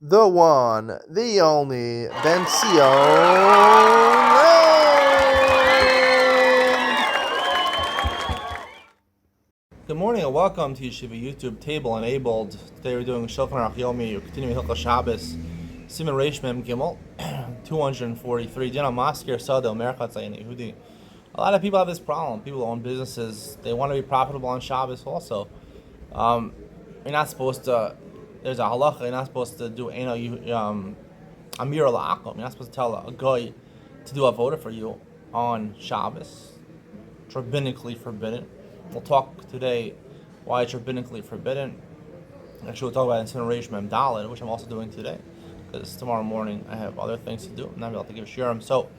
the one, the only, Ben Good morning and welcome to Yeshiva YouTube Table Enabled. Today we're doing Shulchan Aruch Yomi, continuing Hilchos Shabbos, Siman Reish Mem Gimel, 243. Dina Maskir Sado Merchat Zayin Yehudi. A lot of people have this problem. People who own businesses, they want to be profitable on Shabbos also. You're not supposed to. There's a halacha. You're not supposed to do amir la'akom. You're not supposed to tell a guy to do a voda for you on Shabbos. It's rabbinically forbidden. We'll talk today why it's rabbinically forbidden. Actually, we'll talk about it in Siman Reish Mem Daled, which I'm also doing today, because tomorrow morning I have other things to do. I'm not able to give shiurim. So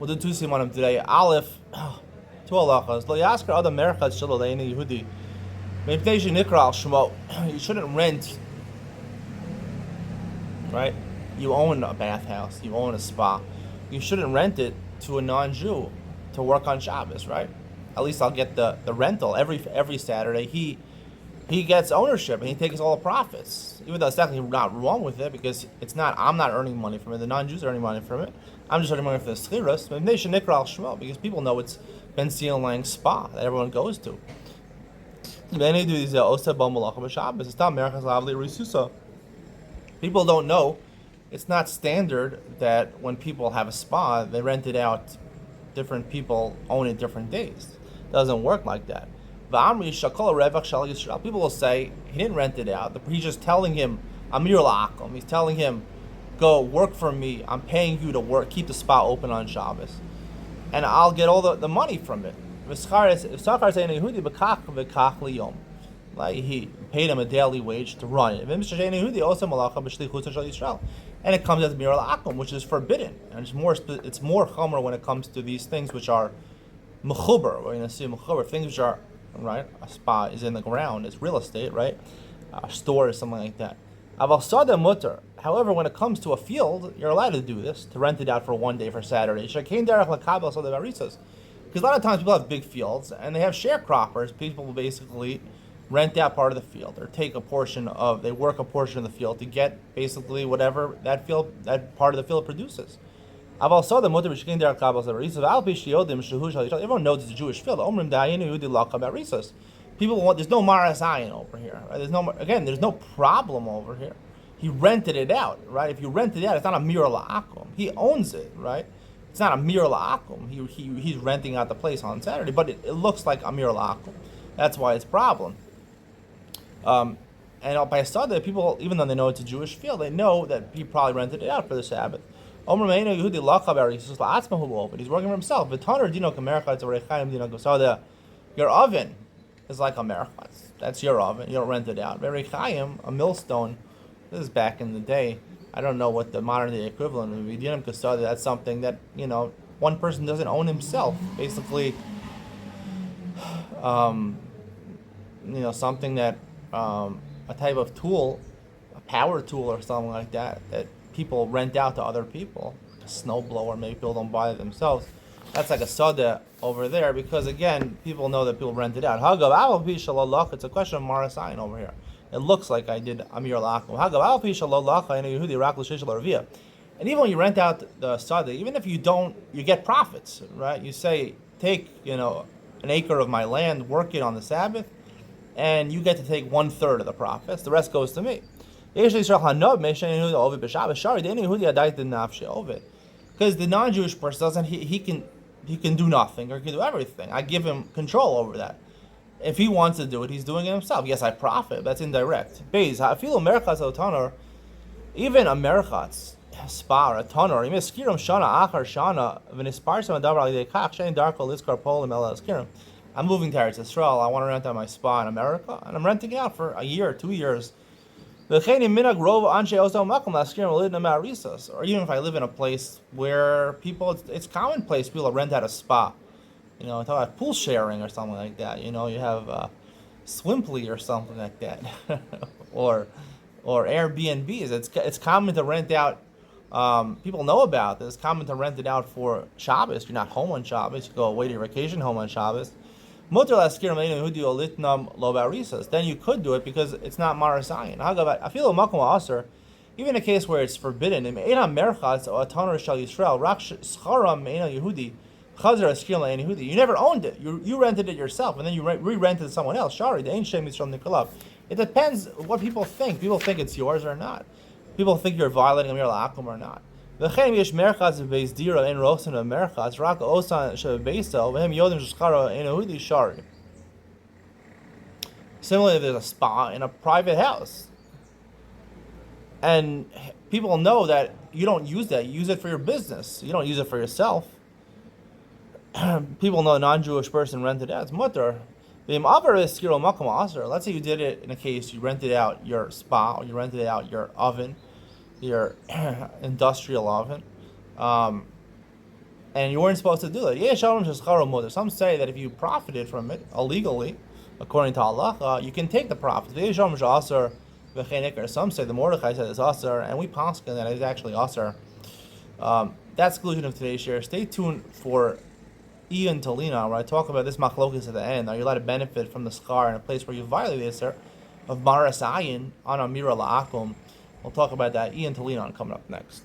we'll do two simanim today. Aleph, two halachas. Lo yasker adam merchat shelo le'enei Yehudi. Mepnei shenikra al shmo. You shouldn't rent. Right? You own a bathhouse. You own a spa. You shouldn't rent it to a non-Jew to work on Shabbos, right? At least I'll get the rental every Saturday. He gets ownership and he takes all the profits. Even though it's definitely not wrong with it, because it's not. I'm not earning money from it. The non-Jews are earning money from it. I'm just earning money for the schiras. But they should nikra al shmo, because people know it's Ben Zion Lang spa that everyone goes to. People don't know. It's not standard that when people have a spa, they rent it out. Different people own it different days. It doesn't work like that. People will say he didn't rent it out. He's just telling him, Amir la'akom. He's telling him, go work for me. I'm paying you to work. Keep the spa open on Shabbos, and I'll get all the money from it. Like he paid him a daily wage to run it. And it comes as mir la'akom, which is forbidden. And it's more chomer when it comes to these things which are mechuber. We're going to see mechuber, things which are, right, a spa is in the ground, it's real estate, right? A store is something like that. Aval sada mutter. However, when it comes to a field, you're allowed to do this, to rent it out for one day for Saturday. Because a lot of times people have big fields and they have sharecroppers. People will basically rent out part of the field, or take a portion of, they work a portion of the field to get basically whatever that part of the field produces. Everyone knows it's a Jewish field. People want, there's no maras ayin over here. Right? There's no problem over here. He rented it out, right? If you rent it out, it's not a mir la'akom. He owns it, right? It's not a mir la'akom. He's renting out the place on Saturday, but it looks like a mir la'akom. That's why it's a problem. And by Sada, people, even though they know it's a Jewish field, they know that he probably rented it out for the Sabbath. He's working for himself. Your oven is like a merchat. That's your oven. You don't rent it out. A millstone, this is back in the day. I don't know what the modern day equivalent would be. That's something that, one person doesn't own himself. Basically, something that, a type of tool, a power tool or something like that people rent out to other people. A snowblower, maybe people don't buy it themselves. That's like a sada over there, because again, people know that people rent it out. It's a question of marasayin over here. It looks like I did amir la'akom. And even when you rent out the sada, even if you don't, you get profits, right? You say, take an acre of my land, work it on the Sabbath, and you get to take 1/3 of the profits. The rest goes to me. Because the non-Jewish person doesn't, he can do nothing, or he can do everything. I give him control over that. If he wants to do it, he's doing it himself. Yes, I profit. That's indirect. Even a merchat's spa or a tanner, I'm moving to Eretz Yisrael. I want to rent out my spa in America, and I'm renting it out for a year, 2 years. Or even if I live in a place where it's commonplace people rent out a spa. Talk about pool sharing or something like that. You have Swimply or something like that, or Airbnbs. It's common to rent out. People know about this. It's common to rent it out for Shabbos. You're not home on Shabbos. You go away to your vacation home on Shabbos. Then you could do it because it's not marasayin. Even a case where it's forbidden, you never owned it. You rented it yourself, and then you re-rented it to someone else. It depends what people think. People think it's yours or not. People think you're violating Amir La'akum or not. Similarly, if there's a spa in a private house, and people know that you don't use that, you use it for your business. You don't use it for yourself. People know a non-Jewish person rented out. It's mutter. Let's say you did it in a case you rented out your spa, or you rented out your oven, your industrial oven, and you weren't supposed to do that. Some say that if you profited from it illegally, according to Allah, you can take the profits. Some say the Mordechai said it's asar, and we paskin that it's actually asar. That's conclusion of today's share. Stay tuned for Ian Talina, where I talk about this machlokes at the end. Are you allowed to benefit from the scar in a place where you violate the asar of Maras Ayin on Amira La'akum? We'll talk about that. Ian Talina coming up next.